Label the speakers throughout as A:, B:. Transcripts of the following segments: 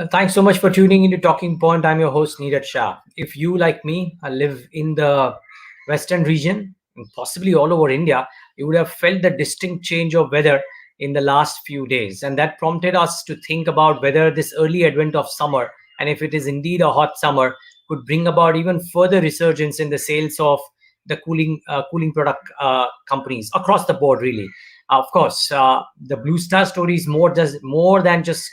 A: Thanks so much for tuning into Talking Point. I'm your host, Niraj Shah. If you, like me, live in the western region, and possibly all over India, you would have felt the distinct change of weather in the last few days. And that prompted us to think about whether this early advent of summer, and if it is indeed a hot summer, could bring about even further resurgence in the sales of the cooling product companies across the board, really. Of course, the Blue Star story is more than just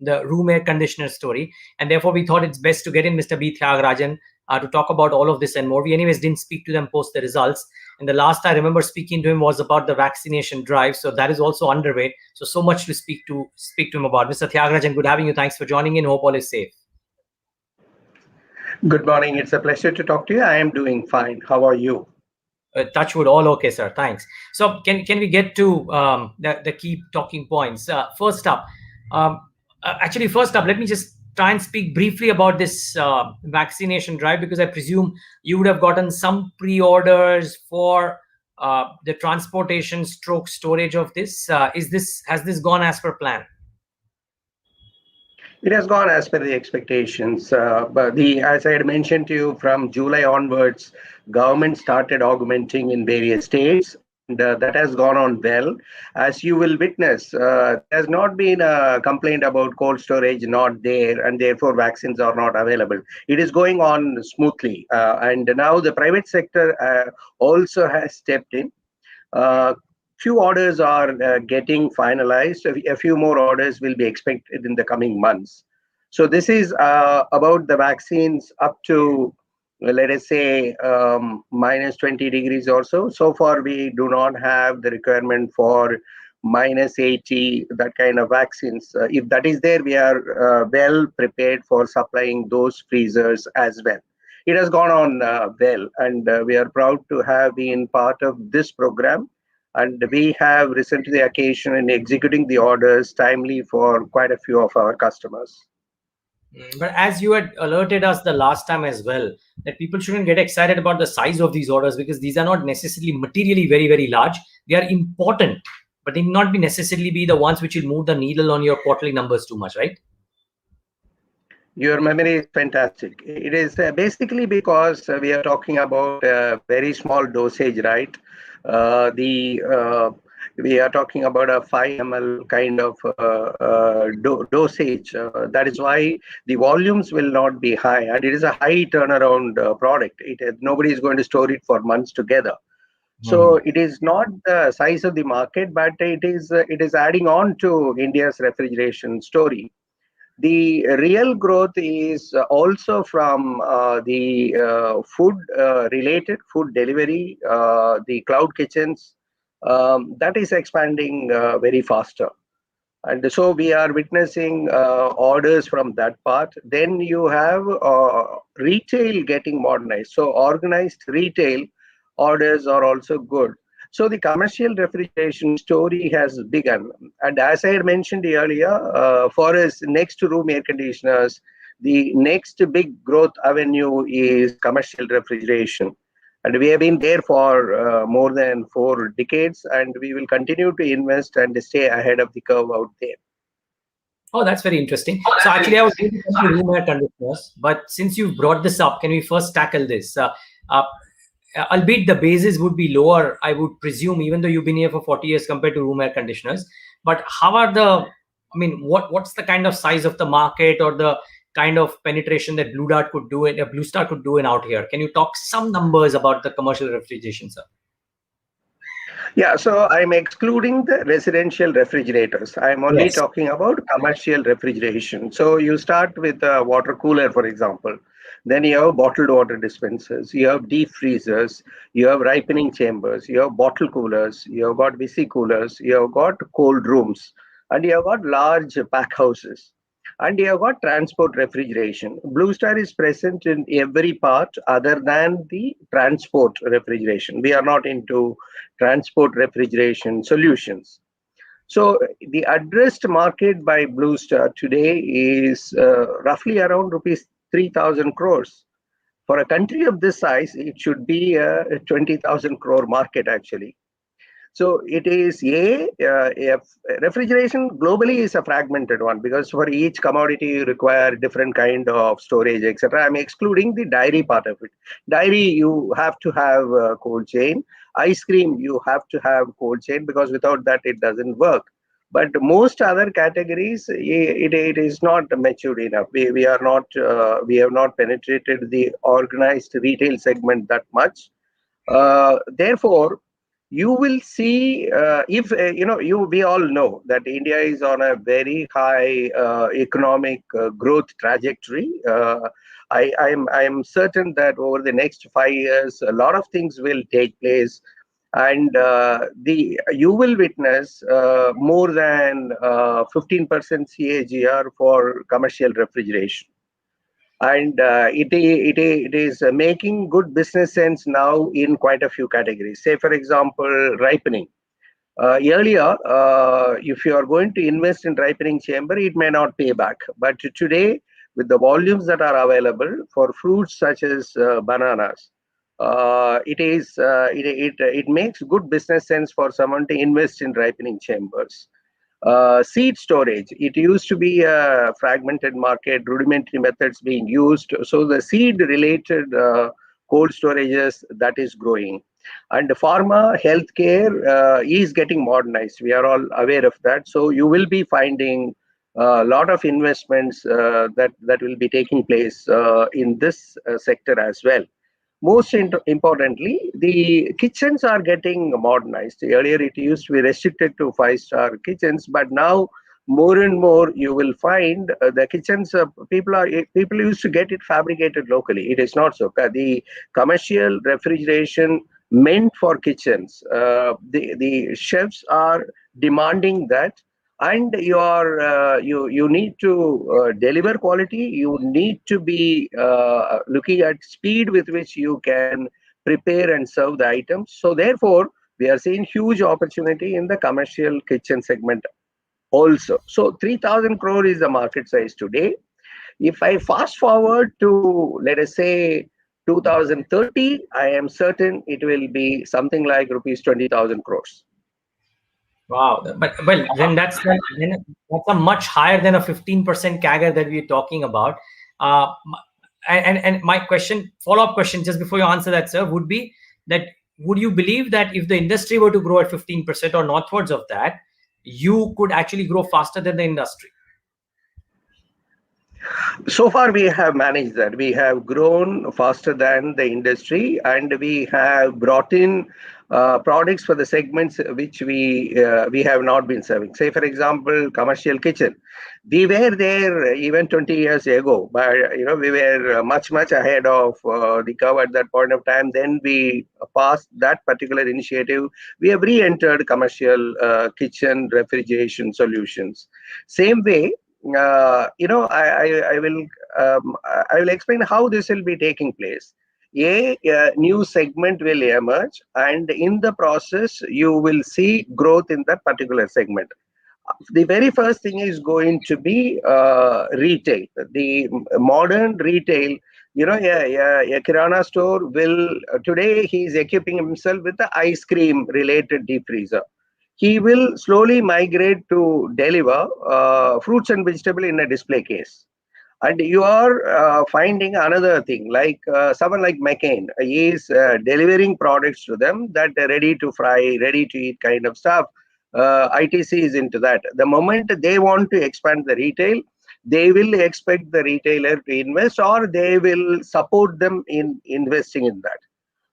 A: the room air conditioner story, and therefore we thought it's best to get in Mr. B Thiagarajan to talk about all of this and more. We anyways didn't speak to them post the results, and the last I remember speaking to him was about the vaccination drive, so that is also underway. So much to speak to him about. Mr. Thiagarajan, good having you. Thanks for joining in. Hope all is safe.
B: Good morning. It's a pleasure to talk to you. I am doing fine. How are you?
A: Touchwood, all okay, sir. Thanks. So can we get to the key talking points? First up, let me just try and speak briefly about this vaccination drive, because I presume you would have gotten some pre-orders for the transportation stroke storage of this. Has this gone as per plan?
B: It has gone as per the expectations. But as I had mentioned to you, from July onwards, government started augmenting in various states, and that has gone on well. As you will witness, there has not been a complaint about cold storage not there, and therefore vaccines are not available. It is going on smoothly, and now the private sector also has stepped in. Few orders are getting finalized. A few more orders will be expected in the coming months. So this is about the vaccines up to, let us say, minus 20 degrees or so. So far, we do not have the requirement for minus 80, that kind of vaccines. If that is there, we are well prepared for supplying those freezers as well. It has gone on well, and we are proud to have been part of this program. And we have risen to the occasion in executing the orders timely for quite a few of our customers.
A: But as you had alerted us the last time as well, that people shouldn't get excited about the size of these orders, because these are not necessarily materially very, very large. They are important, but they may not be necessarily be the ones which will move the needle on your quarterly numbers too much, right?
B: Your memory is fantastic. It is basically because we are talking about very small dosage, right? We are talking about a 5 ml kind of dosage. That is why the volumes will not be high, and it is a high turnaround product. Nobody is going to store it for months together. So it is not the size of the market, but it is adding on to India's refrigeration story. The real growth is also from the food related, food delivery, the cloud kitchens, that is expanding very faster. And so we are witnessing orders from that part. Then you have retail getting modernized. So organized retail orders are also good. So the commercial refrigeration story has begun. And as I had mentioned earlier, for us, next to room air conditioners, the next big growth avenue is commercial refrigeration. And we have been there for more than 4 decades, and we will continue to invest and stay ahead of the curve out there.
A: Oh, that's very interesting. So actually, I was going to come to room air conditioners, but since you brought this up, can we first tackle this? Albeit the bases would be lower, I would presume, even though you've been here for 40 years compared to room air conditioners. But how are what's the kind of size of the market, or the kind of penetration that Blue Star could do in out here? Can you talk some numbers about the commercial refrigeration, sir?
B: Yeah, so I'm excluding the residential refrigerators. I'm only talking about commercial refrigeration. So you start with a water cooler, for example. Then you have bottled water dispensers, you have deep freezers, you have ripening chambers, you have bottle coolers, you have got VC coolers, you have got cold rooms, and you have got large pack houses. And you have got transport refrigeration. Blue Star is present in every part other than the transport refrigeration. We are not into transport refrigeration solutions. So the addressed market by Blue Star today is roughly around rupees 3,000 crores. For a country of this size, it should be a 20,000 crore market actually. So it is refrigeration globally is a fragmented one, because for each commodity you require different kind of storage, etc. I'm excluding the dairy part of it. Dairy, you have to have cold chain. Ice cream, you have to have cold chain, because without that it doesn't work. But most other categories, it is not matured enough. We are not we have not penetrated the organized retail segment that much. Therefore, you will see, if we all know that India is on a very high economic growth trajectory. I am certain that over the next 5 years, a lot of things will take place, and the you will witness more than 15% CAGR for commercial refrigeration, and it is making good business sense now in quite a few categories. Say, for example, ripening. Earlier, if you are going to invest in ripening chamber, it may not pay back. But today, with the volumes that are available for fruits such as bananas, it makes good business sense for someone to invest in ripening chambers. Seed storage. It used to be a fragmented market, rudimentary methods being used. So the seed related cold storages, that is growing. And pharma, healthcare is getting modernized. We are all aware of that. So you will be finding a lot of investments that will be taking place in this sector as well. Most importantly, the kitchens are getting modernized. Earlier, it used to be restricted to five-star kitchens, but now more and more you will find the kitchens. People used to get it fabricated locally. It is not so. The commercial refrigeration meant for kitchens, the chefs are demanding that, and you need to deliver quality. You need to be looking at speed with which you can prepare and serve the items. So therefore, we are seeing huge opportunity in the commercial kitchen segment also. So 3,000 crore is the market size today. If I fast forward to, let us say, 2030, I am certain it will be something like rupees 20,000 crores.
A: Wow, but well, then that's a much higher than a 15% CAGR that we're talking about. Uh, and my question, follow-up question, just before you answer that, sir, would be that would you believe that if the industry were to grow at 15% or northwards of that, you could actually grow faster than the industry?
B: So far, we have managed that. We have grown faster than the industry, and we have brought in products for the segments which we have not been serving. Say, for example, commercial kitchen. We were there even 20 years ago, but we were much ahead of the curve at that point of time. Then we passed that particular initiative. We have re-entered commercial kitchen refrigeration solutions. Same way, I will explain how this will be taking place. A new segment will emerge, and in the process, you will see growth in that particular segment. The very first thing is going to be retail. The modern retail, a Kirana store will, today he is equipping himself with the ice cream related deep freezer. He will slowly migrate to deliver fruits and vegetable in a display case. And you are finding another thing, like someone like McCain is delivering products to them that are ready to fry, ready to eat kind of stuff. ITC is into that. The moment they want to expand the retail, they will expect the retailer to invest, or they will support them in investing in that.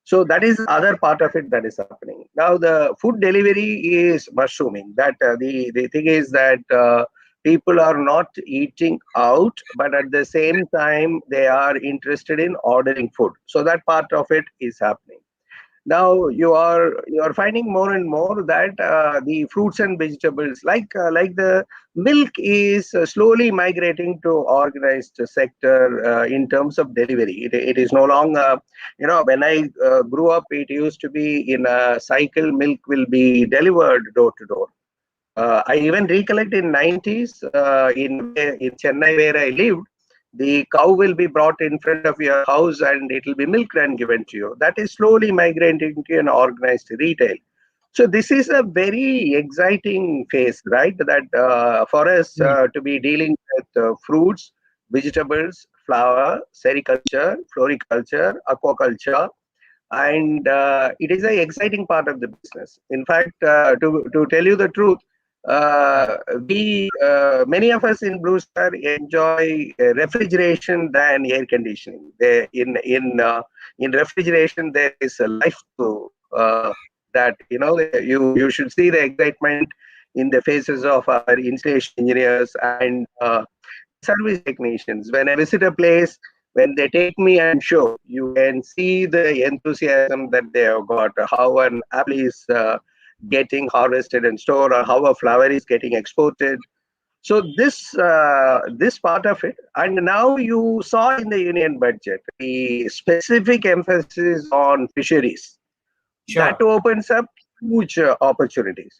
B: So that is the other part of it that is happening. Now the food delivery is mushrooming. That the thing is that people are not eating out, but at the same time they are interested in ordering food. So that part of it is happening. Now you are finding more and more that the fruits and vegetables, like the milk, is slowly migrating to organized sector in terms of delivery. It is no longer, when I grew up, it used to be in a cycle. Milk will be delivered door to door. I even recollect in 90s, in Chennai where I lived, the cow will be brought in front of your house and it will be milked and given to you. That is slowly migrating to an organized retail. So this is a very exciting phase, right? That for us to be dealing with fruits, vegetables, flower, sericulture, floriculture, aquaculture, and it is an exciting part of the business. In fact, to tell you the truth, we many of us in Blue Star enjoy refrigeration than air conditioning. In refrigeration there is a life to that. You should see the excitement in the faces of our installation engineers and the service technicians. When I visit a place, when they take me and show, you can see the enthusiasm that they have got, how an apple is getting harvested and stored, or how a flower is getting exported. So this part of it, and now you saw in the union budget the specific emphasis on fisheries. That
A: Sure.
B: opens up huge opportunities.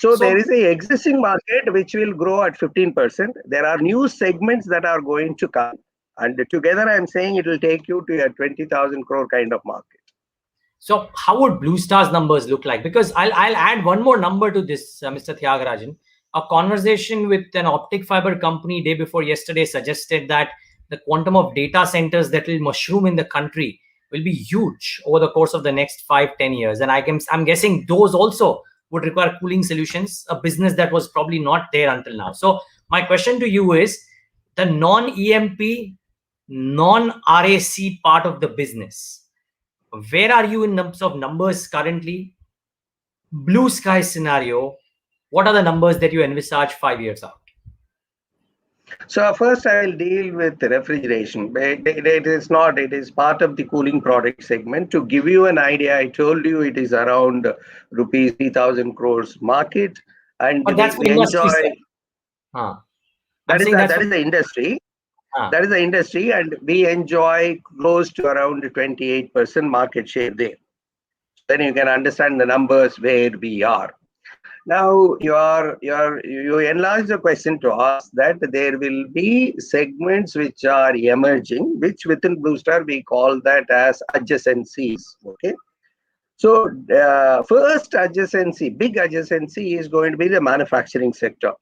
B: So there
A: So
B: is a existing market which will grow at 15%. There are new segments that are going to come, and together I'm saying it will take you to a 20,000 crore kind of market.
A: So how would Blue Star's numbers look like? Because I'll add one more number to this, Mr. Thiagarajan. A conversation with an optic fiber company day before yesterday suggested that the quantum of data centers that will mushroom in the country will be huge over the course of the next 5-10 years. And I'm guessing those also would require cooling solutions, a business that was probably not there until now. So my question to you is, the non-EMP, non-RAC part of the business, where are you in terms of numbers currently? Blue sky scenario, what are the numbers that you envisage 5 years out?
B: So first I will deal with the refrigeration. It is not, it is part of the cooling product segment. To give you an idea, I told you it is around rupees 3,000 crores market, and
A: But that's for
B: we
A: industry,
B: enjoy,
A: sir. Huh. I'm saying that's
B: that
A: for.
B: is the industry.
A: Huh.
B: That is the industry, and we enjoy close to around 28% market share there. Then you can understand the numbers where we are. Now you enlarge the question to ask that there will be segments which are emerging, which within Blue Star we call that as adjacencies. Okay. So first adjacency, big adjacency is going to be the manufacturing sector.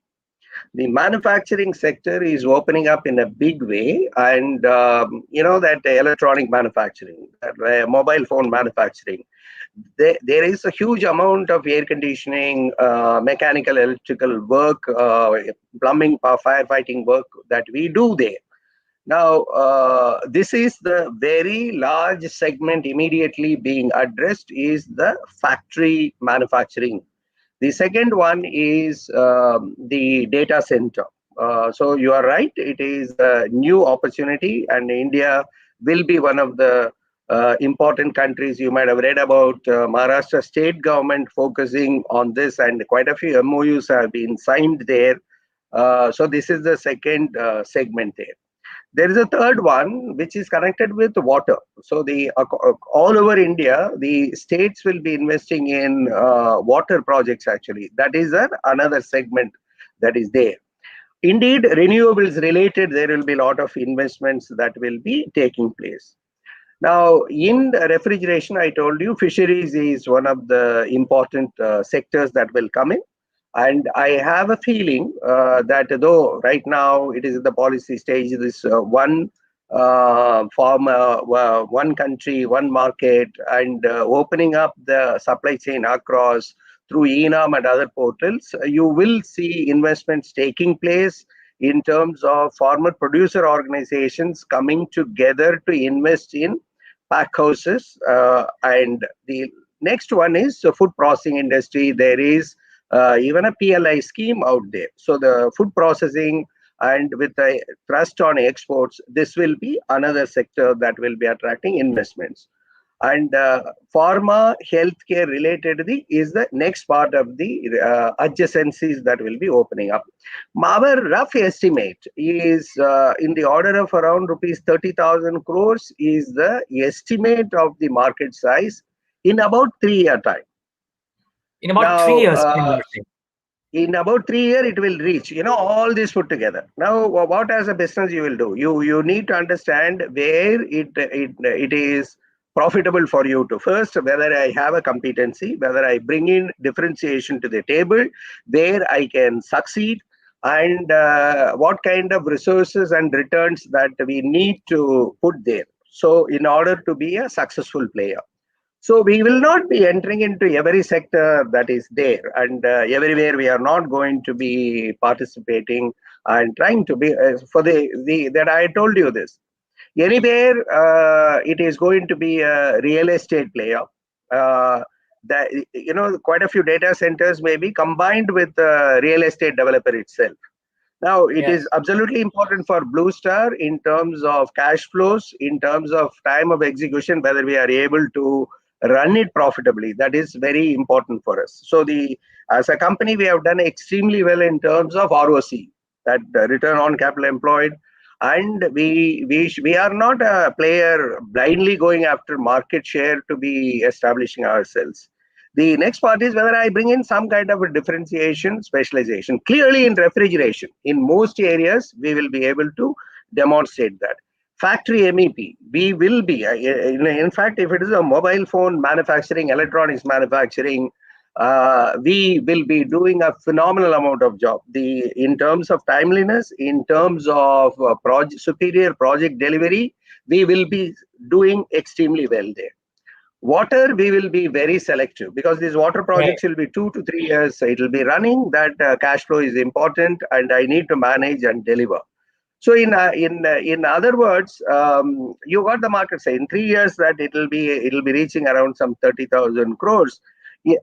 B: The manufacturing sector is opening up in a big way, and that electronic manufacturing, mobile phone manufacturing, there is a huge amount of air conditioning, mechanical, electrical work, plumbing, firefighting work that we do there. Now, this is the very large segment immediately being addressed is the factory manufacturing. The second one is the data center. So you are right, it is a new opportunity, and India will be one of the important countries. You might have read about Maharashtra state government focusing on this, and quite a few MOUs have been signed there. So this is the second segment there. There is a third one which is connected with water. So the all over India, the states will be investing in water projects. Actually, that is another segment that is there. Indeed, renewables related, there will be a lot of investments that will be taking place. Now, in the refrigeration, I told you fisheries is one of the important sectors that will come in. And I have a feeling that though right now it is in the policy stage, this one country, one market, and opening up the supply chain across through ENAM and other portals, you will see investments taking place in terms of farmer producer organizations coming together to invest in pack houses. And the next one is the food processing industry. There is even a PLI scheme out there. So the food processing and with a thrust on exports, this will be another sector that will be attracting investments. And pharma healthcare related is the next part of the adjacencies that will be opening up. Our rough estimate is in the order of around rupees 30,000 crores is the estimate of the market size in about 3 year time.
A: In about three
B: Now,
A: years, you're saying.
B: in about 3 years, it will reach, all this put together. Now, what as a business you will do? You need to understand where it is profitable for you to first whether I have a competency, whether I bring in differentiation to the table, where I can succeed, and what kind of resources and returns that we need to put there. So, in order to be a successful player. So we will not be entering into every sector that is there, and everywhere we are not going to be participating and trying to be for the that I told you this. Anywhere it is going to be a real estate player. That quite a few data centers may be combined with the real estate developer itself. Now, it is
A: Yes.
B: absolutely important for Blue Star in terms of cash flows, in terms of time of execution, whether we are able to run it profitably. That is very important for us. So, as a company, we have done extremely well in terms of ROC, that return on capital employed, and we are not a player blindly going after market share to be establishing ourselves. The next part is whether I bring in some kind of a differentiation, specialization. Clearly, in refrigeration, in most areas, we will be able to demonstrate that. Factory MEP, we will be, in fact, if it is a mobile phone manufacturing, electronics manufacturing, we will be doing a phenomenal amount of job. In terms of timeliness, in terms of superior project delivery, we will be doing extremely well there. Water, we will be very selective because these water
A: Right.
B: projects will be 2 to 3 years. It will be running. That cash flow is important, and I need to manage and deliver. So in other words, you got the market say in 3 years that it'll be reaching around some 30,000 crores.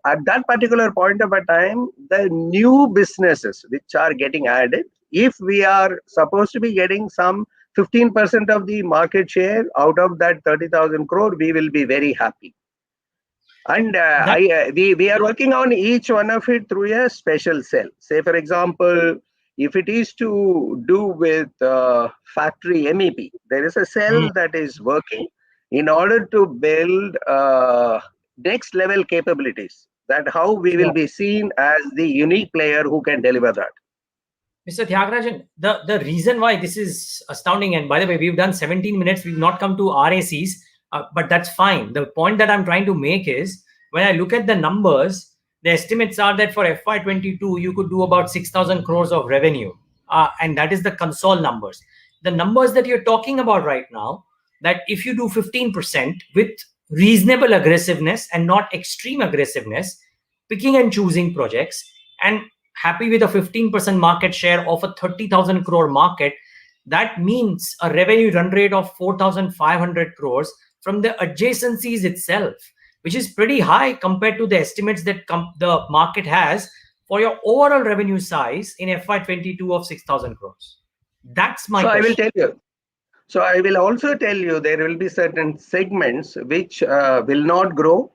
B: At that particular point of a time, the new businesses which are getting added, if we are supposed to be getting some 15% of the market share out of that 30,000 crore, we will be very happy. And
A: That
B: we are working on each one of it through a special cell. Say, for example, if it is to do with factory MEP, there is a
A: mm,
B: cell that is working in order to build next level capabilities. That how we will
A: sure.
B: be seen as the unique player who can deliver that.
A: Mr. Thiagarajan, the reason why this is astounding, and by the way, we've done 17 minutes, we've not come to RACs, but that's fine. The point that I'm trying to make is when I look at the numbers, the estimates are that for FY22, you could do about 6,000 crores of revenue. And that is the console numbers. The numbers that you're talking about right now, that if you do 15% with reasonable aggressiveness and not extreme aggressiveness, picking and choosing projects, and happy with a 15% market share of a 30,000 crore market, that means a revenue run rate of 4,500 crores from the adjacencies itself, which is pretty high compared to the estimates that the market has for your overall revenue size in FY22 of 6,000 crores. That's my
B: So I will
A: question.
B: tell you. So I will also tell you there will be certain segments which will not grow,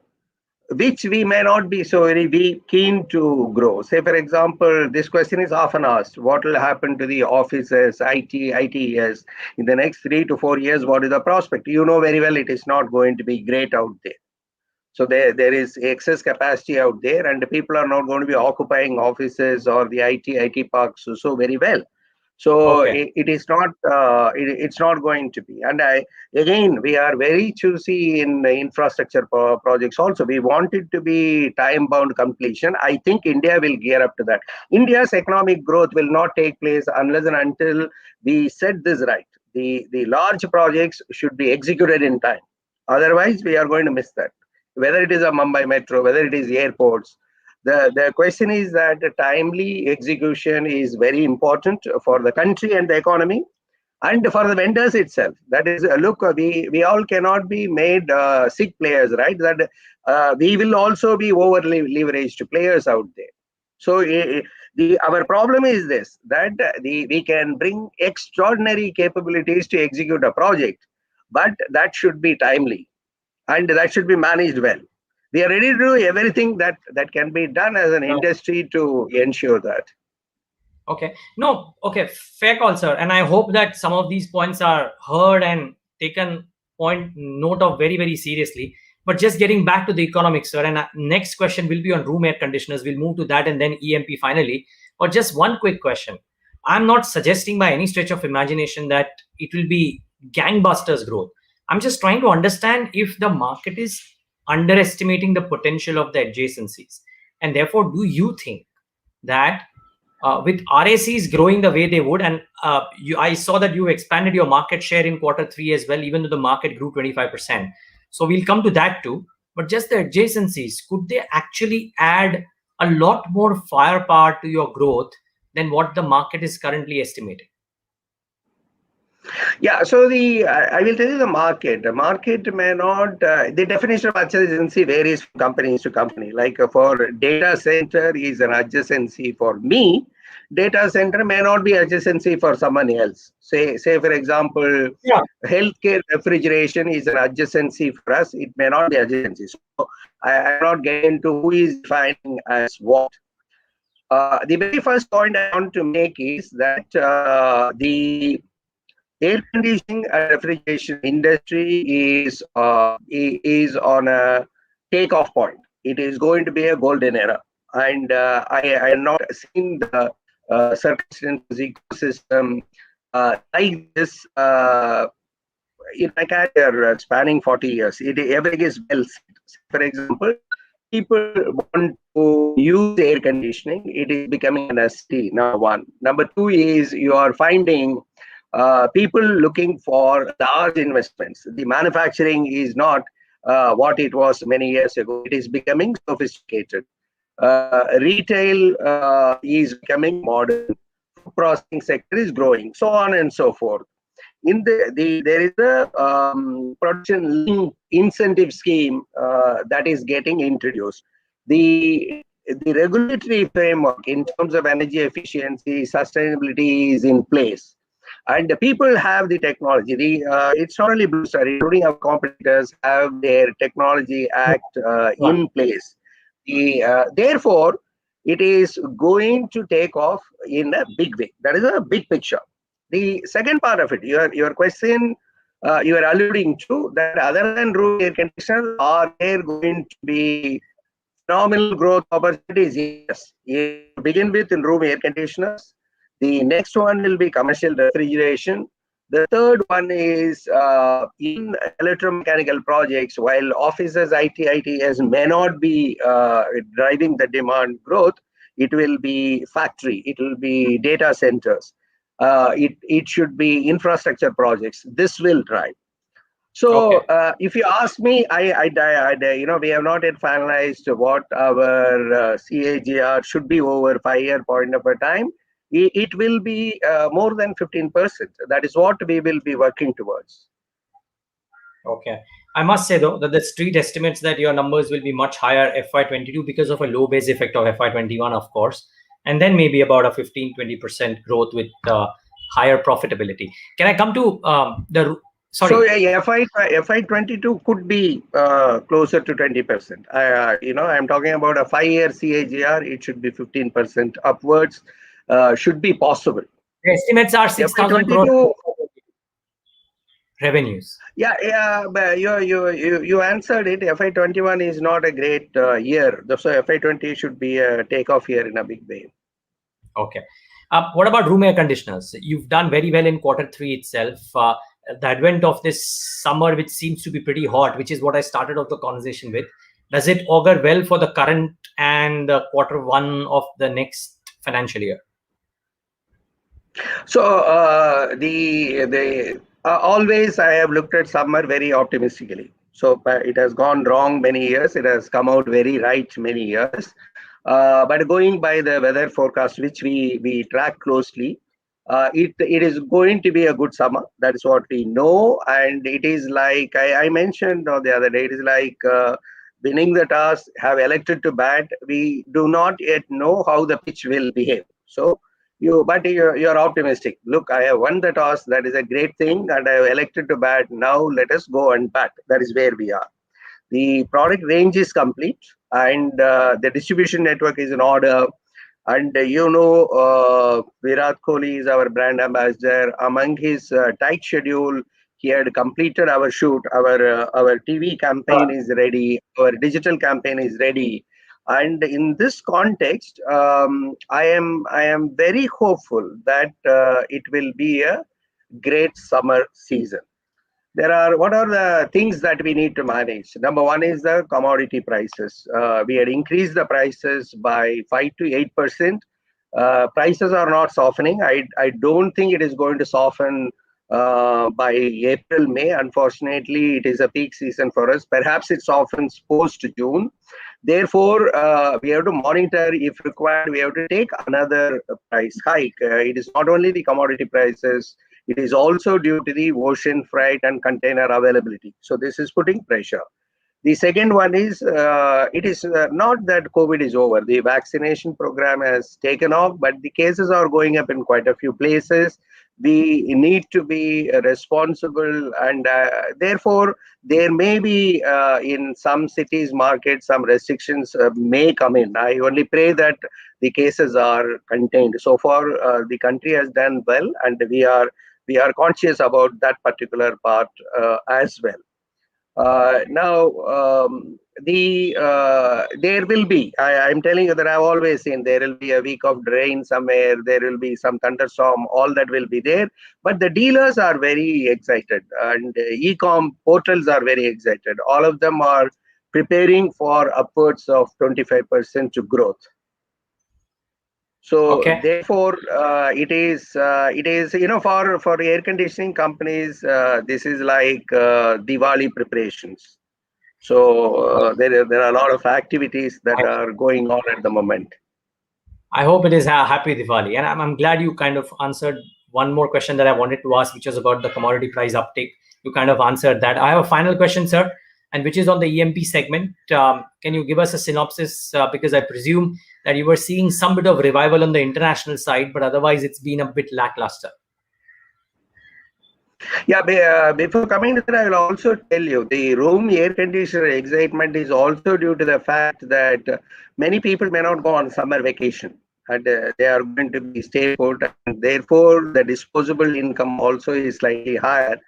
B: which we may not be so very keen to grow. Say, for example, this question is often asked: what will happen to the offices, ITES in the next 3 to 4 years? What is the prospect? You know very well it is not going to be great out there. So there is excess capacity out there, and the people are not going to be occupying offices or the IT parks so very well. So
A: Okay.
B: it is not it's not going to be. And again, we are very choosy in the infrastructure projects also. We want it to be time bound completion. I think India will gear up to that. India's economic growth will not take place unless and until we set this right. The large projects should be executed in time. Otherwise, we are going to miss that. Whether it is a Mumbai Metro, whether it is airports, the question is that timely execution is very important for the country and the economy and for the vendors itself. That is, look, we all cannot be made sick players, right? That we will also be overly leveraged players out there. So our problem is this, that we can bring extraordinary capabilities to execute a project, but that should be timely and that should be managed well. We are ready to do everything that can be done as an industry to ensure that.
A: Okay. No, okay, fair call, sir. And I hope that some of these points are heard and taken point note of very, very seriously. But just getting back to the economics, sir, and next question will be on room air conditioners. We'll move to that and then EMP finally. But just one quick question. I'm not suggesting by any stretch of imagination that it will be gangbusters growth. I'm just trying to understand if the market is underestimating the potential of the adjacencies. And therefore, do you think that with RACs growing the way they would, and I saw that you expanded your market share in quarter three as well, even though the market grew 25%. So we'll come to that too. But just the adjacencies, could they actually add a lot more firepower to your growth than what the market is currently estimating?
B: Yeah, so I will tell you the market. The market may not. The definition of adjacency varies from companies to company. Like for data center is an adjacency for me. Data center may not be adjacency for someone else. Say for example,
A: Yeah.
B: healthcare refrigeration is an adjacency for us. It may not be adjacency. So I'm not getting into who is defining as what. The very first point I want to make is that the air conditioning and refrigeration industry is on a takeoff point. It is going to be a golden era, and I am not seeing the circumstances ecosystem like this in my career spanning 40 years. Everything is well set. For example, people want to use air conditioning. It is becoming a necessity, number one. Number two is you are finding people looking for large investments. The manufacturing is not what it was many years ago. It is becoming sophisticated. Retail is becoming modern. Food processing sector is growing, so on and so forth. In there is a production link incentive scheme that is getting introduced. The regulatory framework in terms of energy efficiency, sustainability is in place, and the people have the technology. It's not only Blue Star, including our competitors, have their technology act in place. Therefore, it is going to take off in a big way. That is a big picture. The second part of it, your question, you are alluding to that other than room air conditioners, are there going to be phenomenal growth opportunities? Yes. To begin with, in room air conditioners. The next one will be commercial refrigeration. The third one is in electromechanical projects. While offices, ITs may not be driving the demand growth, it will be factory, it will be data centers. It should be infrastructure projects. This will drive. So,
A: Okay.
B: if you ask me, we have not yet finalized what our CAGR should be over 5-year point of a time. It will be more than 15%. That is what we will be working towards.
A: Okay. I must say though that the street estimates that your numbers will be much higher FY22 because of a low base effect of FY21, of course, and then maybe about a 15-20% growth with higher profitability. Can I come to the
B: So
A: sorry?
B: FI22 could be closer to 20%. I'm talking about a 5-year CAGR. It should be 15% upwards. Should be possible.
A: The estimates are 6,000 crores
B: FI22.
A: revenues.
B: Yeah, but you answered it. FI21 is not a great year. So FI20 should be a takeoff year in a big way.
A: Okay. What about room air conditioners? You've done very well in quarter three itself. The advent of this summer, which seems to be pretty hot, which is what I started off the conversation with, does it augur well for the current and quarter one of the next financial year?
B: So the always I have looked at summer very optimistically. So it has gone wrong many years. It has come out very right many years. But going by the weather forecast, which we track closely, it is going to be a good summer. That is what we know, and it is like I mentioned the other day. It is like winning the toss, have elected to bat. We do not yet know how the pitch will behave. So you're optimistic. Look, I have won the toss. That is a great thing, and I have elected to bat. Now let us go and bat. That is where we are. The product range is complete, and the distribution network is in order. And Virat Kohli is our brand ambassador. Among his tight schedule, he had completed our shoot. Our TV campaign is ready. Our digital campaign is ready. And in this context, I am very hopeful that it will be a great summer season. what are the things that we need to manage? Number one is the commodity prices. We had increased the prices by 5 to 8%. Prices are not softening. I don't think it is going to soften by April, May. Unfortunately, it is a peak season for us. Perhaps it softens post June. Therefore, we have to monitor. If required, we have to take another price hike. It is not only the commodity prices, it is also due to the ocean freight and container availability. So this is putting pressure. The second one is it is not that COVID is over. The vaccination program has taken off, but the cases are going up in quite a few places. We need to be responsible, and therefore, there may be in some cities, markets, some restrictions may come in. I only pray that the cases are contained. So far, the country has done well, and we are conscious about that particular part as well. Now, there will be. I'm telling you that I've always seen there will be a week of rain somewhere. There will be some thunderstorm. All that will be there. But the dealers are very excited, and e-com portals are very excited. All of them are preparing for upwards of 25% to growth. So
A: Okay.
B: therefore, it is for air conditioning companies, this is like Diwali preparations. So there are a lot of activities that are going on at the moment.
A: I hope it is a happy Diwali. And I'm glad you kind of answered one more question that I wanted to ask, which was about the commodity price uptake. You kind of answered that. I have a final question, sir, and which is on the EMP segment. Can you give us a synopsis? Because I presume that you were seeing some bit of revival on the international side, but otherwise it's been a bit lackluster.
B: Yeah, before coming to that, I will also tell you the room air conditioner excitement is also due to the fact that many people may not go on summer vacation, and they are going to be stay put, and therefore the disposable income also is slightly higher.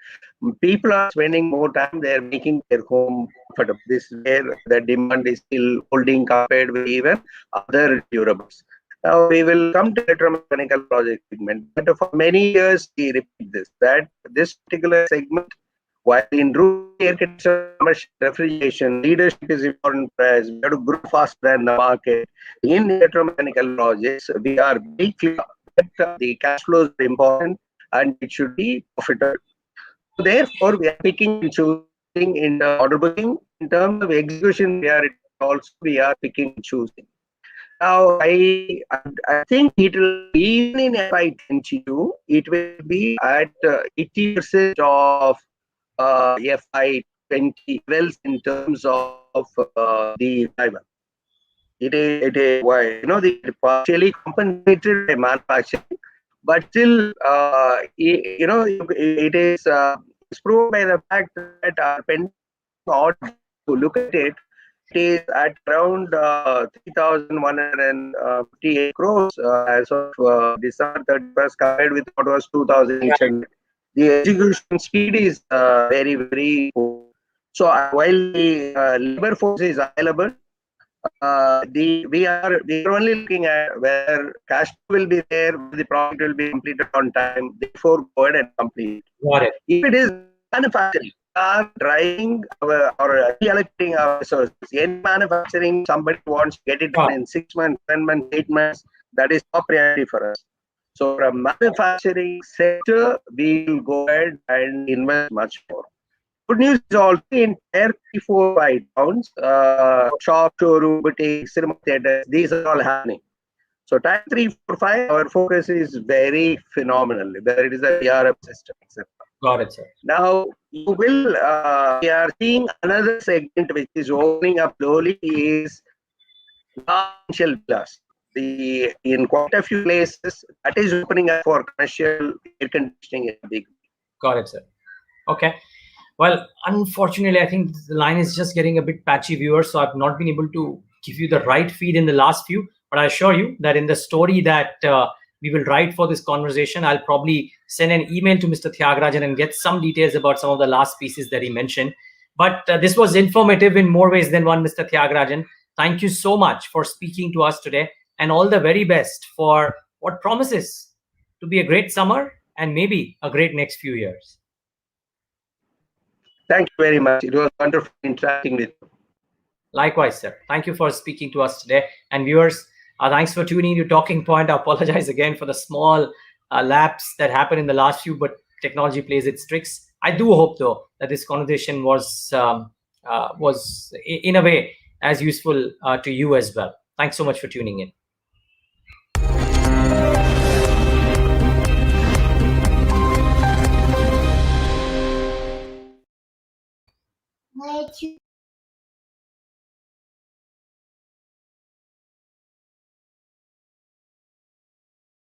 B: People are spending more time, they are making their home comfortable. This is where the demand is still holding compared with even other durables. Now we will come to electromechanical project segment, but for many years we repeat that this particular segment, while in room air conditioner, commercial refrigeration, leadership is important for us. We have to grow faster than the market. In electromechanical projects, we are very clear that the cash flows are important and it should be profitable. So therefore, we are picking and choosing in the order booking. In terms of execution priority, also we are picking and choosing. Now, I think it will, even in FY22, it will be at 80% of FY20 levels in terms of the revival. It is why the partially compensated by manufacturing, but still it is it's proven by the fact that our pending order, to look at it, it is at around 3,158 crores as of December 31st, compared with what was 2,800. The execution speed is very, very poor. So while the labor force is available, we are only looking at whether cash flow will be there, whether the project will be completed on time. Therefore, go ahead and complete.
A: Got it.
B: If it is manufacturing, we are driving or reallocating our resources. In manufacturing, somebody wants to get it done in 6 months, 10 months, 8 months. That is top priority for us. So, from manufacturing sector, we will go ahead and invest much more. Good news is also in tier 3, 4, 5 towns, shop, showroom, boutiques, cinema theaters, these are all happening. So tier 3, 4, 5, our focus is very phenomenal, whether it is a DRM system, etc.
A: Got it, sir.
B: Now, we are seeing another segment which is opening up slowly is large villas. In quite a few places, that is opening up for commercial air conditioning in a big way.
A: Got it, sir. Okay. Well, unfortunately, I think the line is just getting a bit patchy, viewers, so I've not been able to give you the right feed in the last few. But I assure you that in the story that we will write for this conversation, I'll probably send an email to Mr. Thiagarajan and get some details about some of the last pieces that he mentioned. But this was informative in more ways than one, Mr. Thiagarajan. Thank you so much for speaking to us today, and all the very best for what promises to be a great summer and maybe a great next few years.
B: Thank you very much. It was wonderful interacting with you.
A: Likewise, sir. Thank you for speaking to us today. And viewers, thanks for tuning in to Talking Point. I apologize again for the small lapse that happened in the last few, but technology plays its tricks. I do hope, though, that this conversation was in a way as useful to you as well. Thanks so much for tuning in.